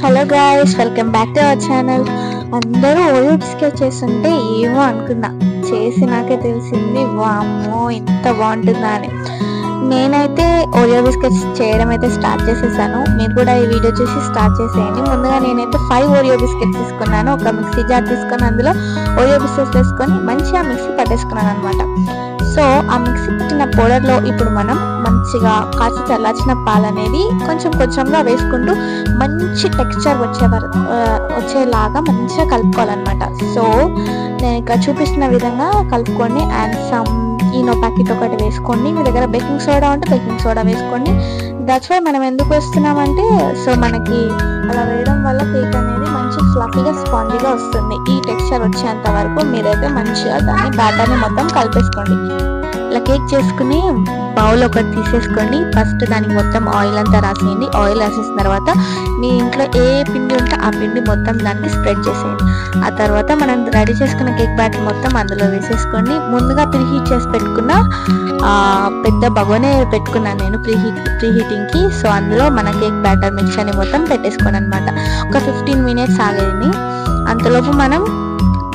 Hello guys, welcome back to our channel. అందరూ Oreo biscuit చేస్తుంటే ఏమో అనుకున్నా, చేసినాకే తెలిసింది వామ్మో ఇంత బాగుంటుందా అని. నేనైతే ఓరియో బిస్కెట్స్ చేయడం అయితే స్టార్ట్ చేసేసాను. మీరు కూడా ఈ వీడియో చూసి స్టార్ట్ చేసేయండి. ముందుగా నేనైతే 5 ఓరియో బిస్కెట్స్ తీసుకున్నాను. ఒక మిక్సీ జార్ తీసుకొని అందులో ఓరియో బిస్కెట్స్ వేసుకొని మంచిగా మిక్సీ పట్టేసుకున్నాను అనమాట. సో ఆ మిక్సీ పట్టిన పౌడర్లో ఇప్పుడు మనం మంచిగా కాచి చల్లార్చిన పాలు అనేది కొంచెం కొంచెంగా వేసుకుంటూ మంచి టెక్స్చర్ వచ్చేలాగా మంచిగా కలుపుకోవాలన్నమాట. సో నేను ఇక్కడ చూపిస్తున్న విధంగా కలుపుకోండి. అండ్ సమ్ ఈనో ప్యాకెట్ ఒకటి వేసుకోండి. మీ దగ్గర బేకింగ్ సోడా ఉంటే బేకింగ్ సోడా వేసుకోండి. దట్స్ వై మనం ఎందుకు వేస్తున్నామంటే, సో మనకి అలా వేయడం వల్ల కేక్ అనేది మంచి ఫ్లఫీగా స్పాంజీగా వస్తుంది. ఈ టెక్స్చర్ వచ్చేంత వరకు మీరైతే మంచిగా దాన్ని బ్యాటర్ని మొత్తం కలిపేసుకోండి. ఇలా కేక్ చేసుకుని బౌల్ ఒకటి తీసేసుకోండి. ఫస్ట్ దానికి మొత్తం ఆయిల్ అంతా రాసేయండి. ఆయిల్ రాసేసిన తర్వాత మీ ఇంట్లో ఏ పిండి ఉంటే ఆ పిండి మొత్తం దానికి స్ప్రెడ్ చేసేయండి. ఆ తర్వాత మనం రెడీ చేసుకున్న కేక్ బ్యాటర్ మొత్తం అందులో వేసేసుకోండి. ముందుగా ప్రీహీట్ చేసి పెట్టుకున్న పెద్ద బగోనే పెట్టుకున్నాను నేను ప్రీహీటింగ్కి. సో అందులో మన కేక్ బ్యాటర్ మిక్చర్ని మొత్తం పెట్టేసుకోండి అనమాట. ఒక 15 మినిట్స్ ఆగేది. అంతలోపు మనం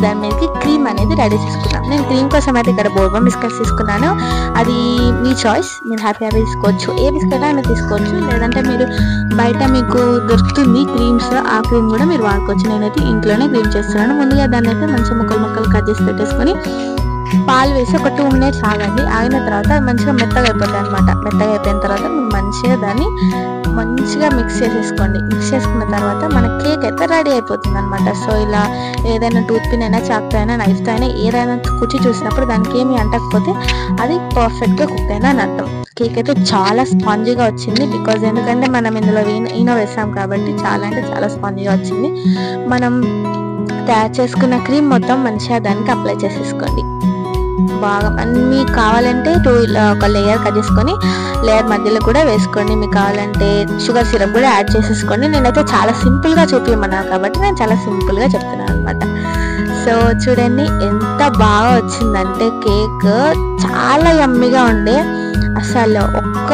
దాని మీదకి క్రీమ్ అనేది రెడీ చేసుకున్నాం. నేను క్రీమ్ కోసం అయితే ఇక్కడ బోర్బన్ బిస్కెట్స్ తీసుకున్నాను. అది మీ చాయిస్, మీరు హ్యాపీగా తీసుకోవచ్చు. ఏ బిస్కెట్ అయినా తీసుకోవచ్చు, లేదంటే మీరు బయట మీకు దొరుకుతుంది క్రీమ్స్, ఆ క్రీమ్ కూడా మీరు వాడుకోవచ్చు. నేనైతే ఇంట్లోనే క్రీమ్ చేస్తున్నాను. ముందుగా దాన్ని అయితే మంచిగా ముక్కలు కట్ చేసి పెట్టేసుకొని పాలు వేసి ఒక 2 మినిట్స్ ఆగండి. ఆగిన తర్వాత మంచిగా మెత్తగా అయిపోతాయి అనమాట. మెత్తగా అయిపోయిన తర్వాత మంచిగా దాన్ని మంచిగా మిక్స్ చేసేసుకోండి. మిక్స్ చేసుకున్న తర్వాత మన కేక్ అయితే రెడీ అయిపోతుంది అనమాట. సో ఇలా ఏదైనా టూత్ పిన్ అయినా, చాక్తో అయినా, నైఫ్తో అయినా ఏదైనా కుచ్చి చూసినప్పుడు దానికి ఏమి అంటకపోతే అది పర్ఫెక్ట్గా కుక్ అయినా అని అర్థం. కేక్ అయితే చాలా స్పాంజీగా వచ్చింది. బికాజ్ ఎందుకంటే మనం ఇందులో ఈనో వేసాం కాబట్టి చాలా అంటే చాలా స్పాంజీగా వచ్చింది. మనం తయారు చేసుకున్న క్రీమ్ మొత్తం మంచిగా దానికి అప్లై చేసేసుకోండి. బాగా మీకు కావాలంటే ఒక లేయర్ కట్ చేసుకొని లేయర్ మధ్యలో కూడా వేసుకోండి. మీకు కావాలంటే షుగర్ సిరప్ కూడా యాడ్ చేసేసుకోండి. నేనైతే చాలా సింపుల్గా చూపించమన్నాను కాబట్టి నేను చాలా సింపుల్గా చెప్తున్నాను అనమాట. సో చూడండి ఎంత బాగా వచ్చిందంటే కేక్ చాలా యమ్మీగా ఉండే. అసలు ఒక్క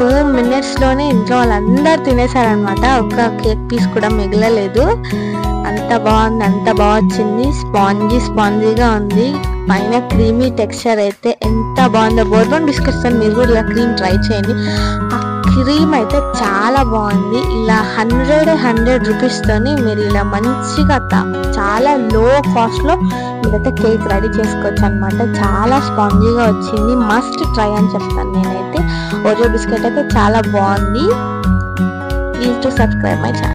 2 మినిట్స్లోనే ఇంట్లో వాళ్ళందరూ తినేసారనమాట. ఒక్క కేక్ పీస్ కూడా మిగలలేదు. అంత బాగుంది, అంత బాగా వచ్చింది. స్పాంజీగా ఉంది. పైన క్రీమీ టెక్స్చర్ అయితే ఎంత బాగుందో. బోర్బన్ బిస్కెట్స్ అని మీరు కూడా ఇలా క్రీమ్ ట్రై చేయండి. ఆ క్రీమ్ అయితే చాలా బాగుంది. ఇలా 100 రూపీస్తోని మీరు ఇలా మంచిగా చాలా లో కాస్ట్లో మీరైతే కేక్ రెడీ చేసుకోవచ్చు అనమాట. చాలా స్పాంజీగా వచ్చింది. మస్ట్ ట్రై అని చెప్తాను నేనైతే. ఓరియో బిస్కెట్ అయితే చాలా బాగుంది. Please to subscribe my channel.